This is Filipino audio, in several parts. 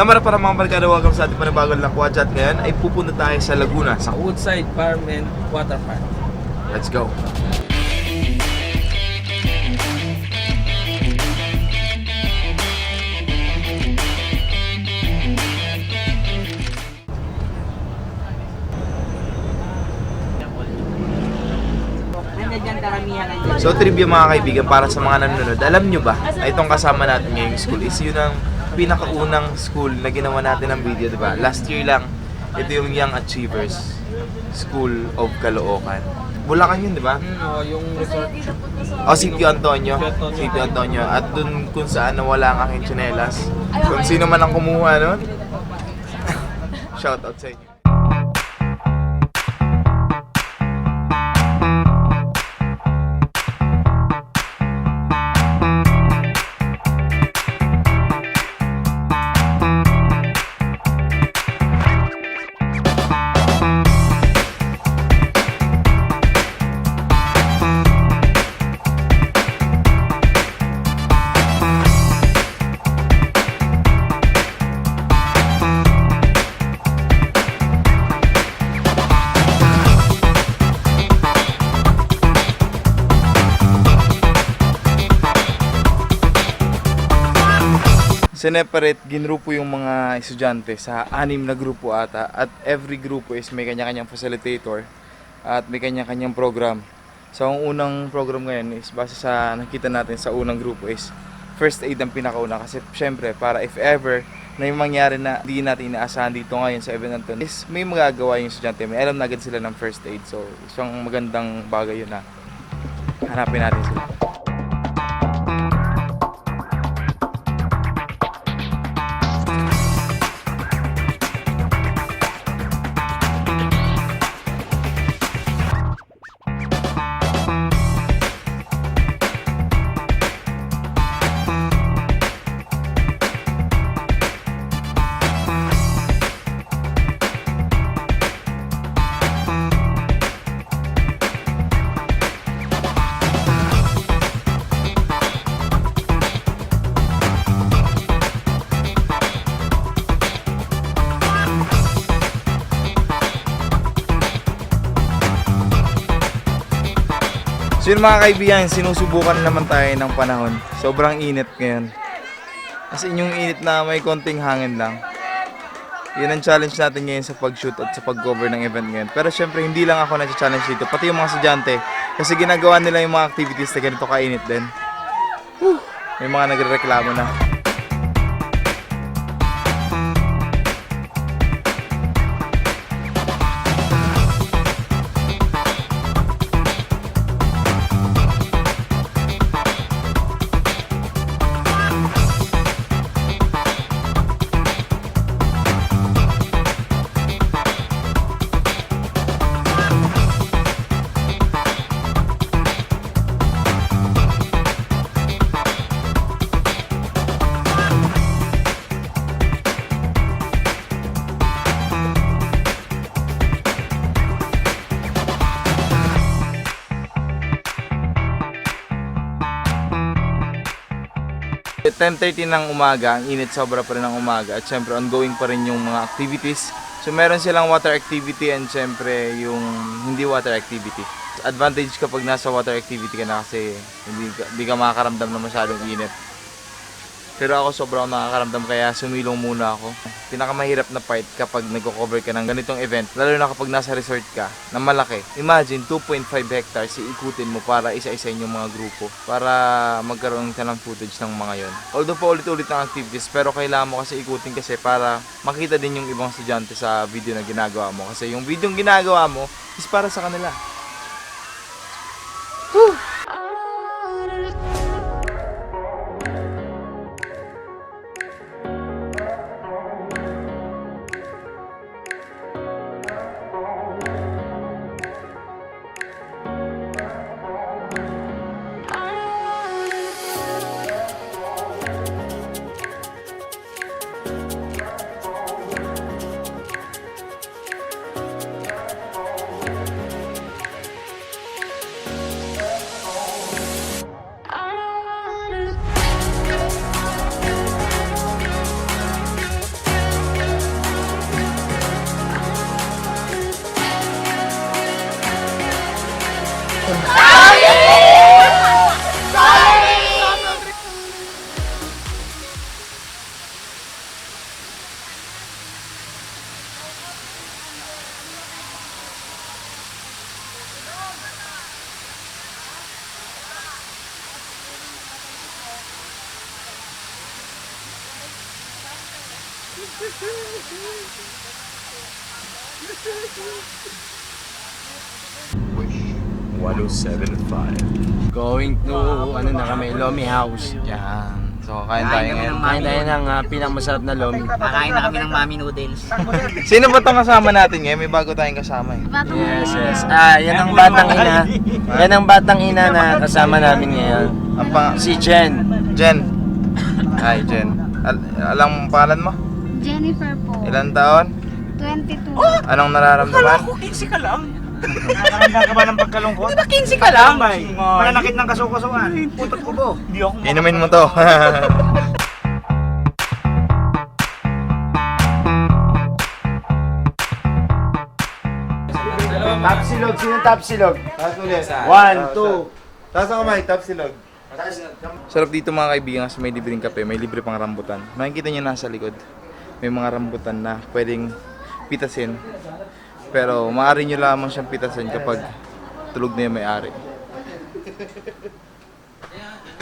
Namarapara mga barkada, welcome sa ating panibagong lakwat at ngayon ay pupunta tayo sa Laguna sa Woodside Farm and Water Park. Let's go! So trivia mga kaibigan, para sa mga nanonood, alam nyo ba na itong kasama natin ngayong school is yun ang pinakaunang school na ginawa natin ng video, diba? Last year lang, ito yung Young Achievers School of Caloocan. Bulacan yun, diba? Yung resort. O, Sitio Antonio. Sitio Antonio. At dun kung saan nawala ang aking tsinelas. Kung sino man ang kumuha nun. Shoutout sa inyo. Sineparate, ginrupo yung mga estudyante sa 6 na grupo ata at every grupo is may kanya-kanyang facilitator at may kanya-kanyang program. So ang unang program ngayon is base sa nakita natin sa unang grupo is first aid ang pinakauna kasi syempre para if ever na yung mangyari na hindi natin inaasahan dito ngayon sa event natin is may magagawa yung estudyante, may alam na agad sila ng first aid. So isang magandang bagay yun na hanapin natin sila. So yun mga kaibigan, sinusubukan naman tayo ng panahon. Sobrang init ngayon. As in yung init na may konting hangin lang. Yun ang challenge natin ngayon sa pag-shoot at sa pag-cover ng event ngayon. Pero syempre hindi lang ako na-challenge dito, pati yung mga estudyante. Kasi ginagawa nila yung mga activities na ganito kainit din. May mga nagrereklamo na. At 10:30 ng umaga, ang init sobra pa rin ng umaga at syempre ongoing pa rin yung mga activities. So meron silang water activity and syempre yung hindi water activity. Advantage kapag nasa water activity ka na kasi hindi ka makakaramdam na masyadong init. Pero ako sobrang nakakaramdam kaya sumilong muna ako. Pinakamahirap na part kapag nagko-cover ka ng ganitong event, lalo na kapag nasa resort ka na malaki. Imagine 2.5 hectares iikutin mo para isa-isa yung mga grupo para magkaroon ka ng footage ng mga yon. Although pa ulit-ulit ang activities pero kailangan mo kasi ikutin kasi para makita din yung ibang estudyante sa video na ginagawa mo. Kasi yung video yung ginagawa mo is para sa kanila. Whew! Going to, ano na kami, Lomi House. Yan. So, kain tayo ngayon. Kain tayo ng pinakamasarap na Lomi. Kakain na kami ng mami noodles. Sino ba itong kasama natin ngayon? May bago tayong kasama eh. Yes, yes. Yan ang batang ina. Yan ang batang ina na kasama namin ngayon. Si Jen. Jen. Hi, Jen. Alam mo pangalan mo? Jennifer po. Ilan taon? 22. Anong nararamdaman? 15 ka lang. Nakaramdam ka ba ng pagkalungkot? Diba 15 ka lang? Mananakit ng kasukasuan. Putot ko po. Hindi ako Inumin mo to. Top silog. Sino top silog? Taas ulit. 1, 2. Taas ang kamay, top silog. Sarap dito mga kaibigan kasi may libreng kape, may libre pang rambutan. Makikita nyo nasa likod. May mga rambutan na pwedeng pitasin. Pero maaari nyo lamang siyang pitasin kapag tulog na yung may-ari.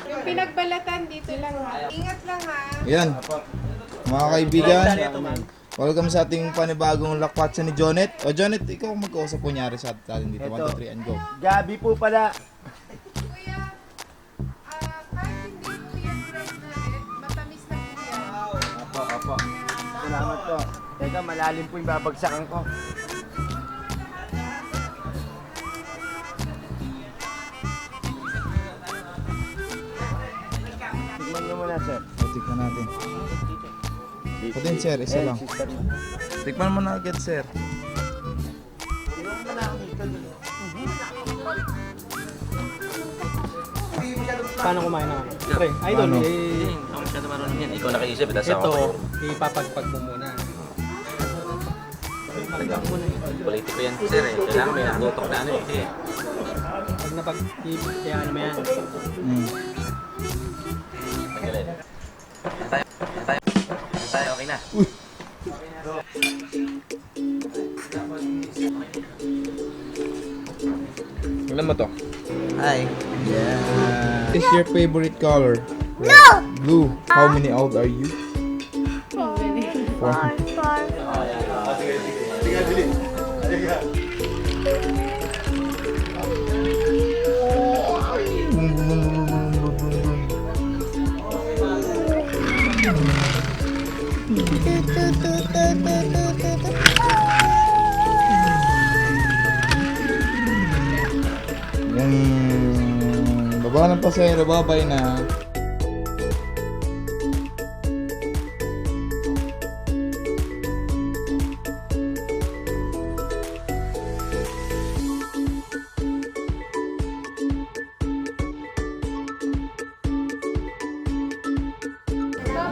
Yung pinagbalatan dito lang ha. Ingat lang ha. Yan. Mga kaibigan, welcome sa ating panibagong lakwatsa ni Jonet. O Jonet, ikaw mag-uusap po nyari sa atin dito. 1, 2, 3 and go. Gabi po pala. Kuya, kahit hindi po yan brown na matamis na po yan. Apo. Salamat po. Teka, malalim po yung babagsakan ko. Tikman nyo muna, sir. Tikman natin. Ito din sir, isa lang. Tikman mo na agad sir. Paano kumain na? Pre, idol, Paano? Ako masyado marunong yan. Ikaw nakaisip. ito, ipapagpag mo muna. Talagang politiko yan, sir eh. Kailangan may natutok na ano eh. Sige. Pag napag-kaya ano mo yan. Magalit. Tayo, okay na. Alam mo to? Hi. Yeah. What is your favorite color? No! Blue. How many old are you? 4. Baba ng pasahero, babay na.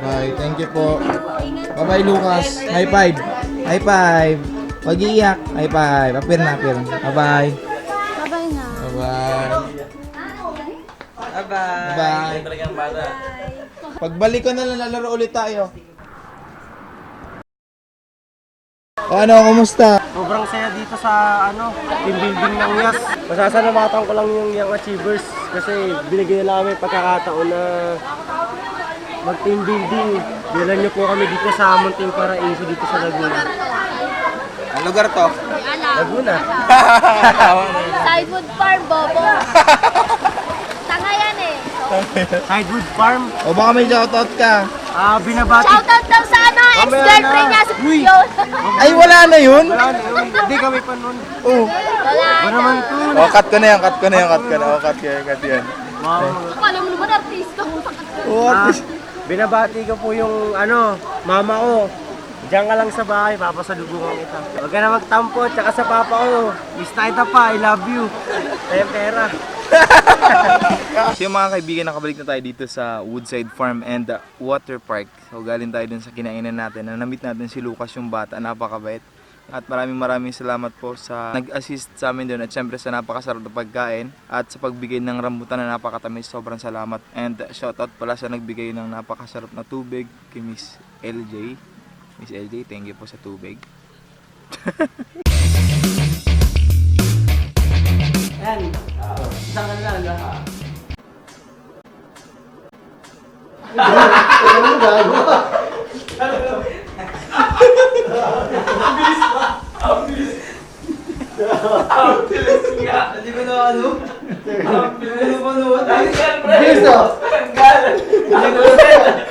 Bye, thank you po. Bye-bye Lucas. High five. High five. Pag iiyak, high five. Apir na, apir. Bye-bye. Bye-bye na. Bye-bye. Bye-bye. Bye. Talagang bata. Pagbalik ko na lang, lalaro ulit tayo. Ano, kumusta? Sobrang saya dito sa team building ng YAS. Masasalamatan ko lang yung Young Achievers kasi binigyan nila kami pagkakataon na mag-team building. Bilan niyo po kami dito sa Munting Paraiso dito sa Laguna. Ang lugar to? Laguna. Sidewood Farm, Bobo. Tanga yan eh. Sidewood Farm. O baka may shoutout ka? Binabati. Shoutout daw sa ex-girlfriend niya sa yun. Ay, wala na yun? Wala na yun. Hindi kami pa nun. Oo. Wala Ba na. naman to? O, cut ko na yan, cut ko na yan, cut ko na. O, cut yan. Wow. Akala mo naman artista. O, at least. Binabati ko po yung mama ko. Diyan ka lang sa bahay, papasalubungan kita. Huwag ka na magtampo, tsaka sa papa ko. Miss kita pa, I love you. Ayun pera. So yung mga kaibigan, nakabalik na tayo dito sa Woodside Farm and Water Park. So galing tayo dun sa kinainan natin. Na-meet natin si Lucas, yung bata, napakabait. At maraming salamat po sa nag-assist sa amin doon at syempre sa napakasarap na pagkain at sa pagbigay ng rambutan na napakatamis. Sobrang salamat. And shoutout pala sa nagbigay ng napakasarap na tubig kay Miss LJ. Miss LJ, thank you po sa tubig. Yan. Isang lang na. Hindi ko na ano. Hindi ko na ano. Bilis, no? Hindi ko na